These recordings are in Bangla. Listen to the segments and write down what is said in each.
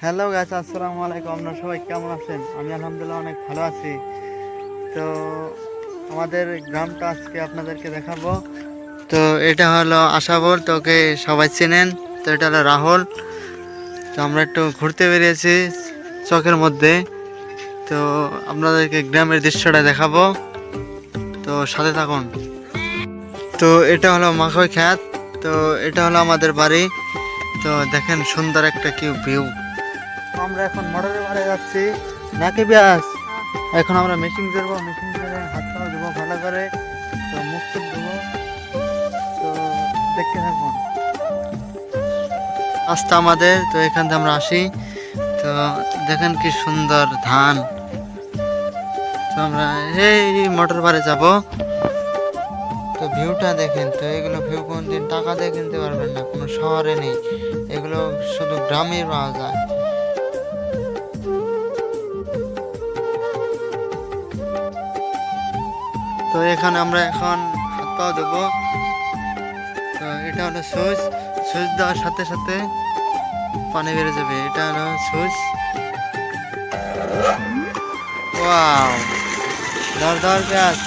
হ্যালো গাইস, আসসালামু আলাইকুম। আপনারা সবাই কেমন আছেন? আমি আলহামদুলিল্লাহ অনেক ভালো আছি। তো আমাদের গ্রামটা আজকে আপনাদেরকে দেখাবো। তো এটা হলো আশাবল, তোকে সবাই চেনেন। তো এটা হলো রাহুল। তো আমরা একটু ঘুরতে বেরিয়েছি চকের মধ্যে। তো আপনাদেরকে গ্রামের দৃশ্যটা দেখাবো, তো সাথে থাকুন। তো এটা হলো মাখই খ্যাত। তো এটা হলো আমাদের বাড়ি। তো দেখেন সুন্দর একটা কি ভিউ। আমরা এখন মোটরের ধারে যাচ্ছি নাকি ব্যাস। এখন আমরা মেশিন ধরবো, মেশিন ধরে হাত পা ধোবো ভালো করে। তো মুখ টুক ধোবো। তো দেখতে থাকুন রাস্তা আমাদের। তো এখান থেকে আমরা আসি। তো দেখেন কি সুন্দর ধান। তো আমরা এই মোটর বারে যাব। তো ভিউটা দেখেন। তো এগুলো ভিউ কোনদিন টাকা দিয়ে কিনতে পারবেন না, কোনো শহরে নেই। এগুলো শুধু গ্রামে পাওয়া যায়। তো এখানে আমরা এখন হাত পা দেবো। তো এটা হলো সুইচ। সুইচ দেওয়ার সাথে সাথে পানি বেড়ে যাবে। এটা হলো সুইচ। ওয়াও, ধর ধর গ্যাস।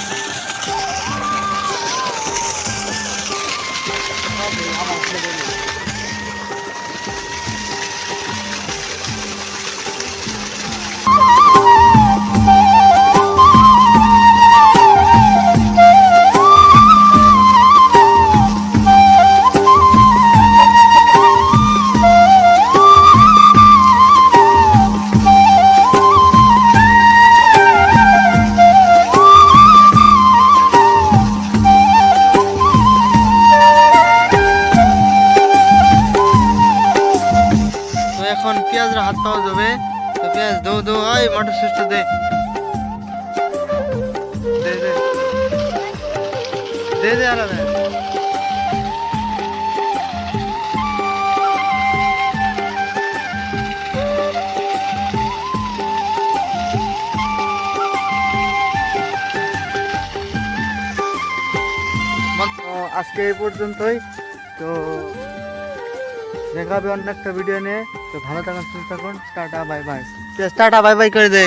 এখন পেঁয়াজের হাত পাওয়া যাবে। তো পেঁয়াজ দৌ দৌ, ওই মটর সুইচটা দে দে দে দে দে আলাদা। আজকে এই পর্যন্তই। তো দেখাবে অন্য একটা ভিডিও নিয়ে। তো ভালো থাকুন, সুস্থ থাকুন। Tata bye bye. Tata bye bye করে দে।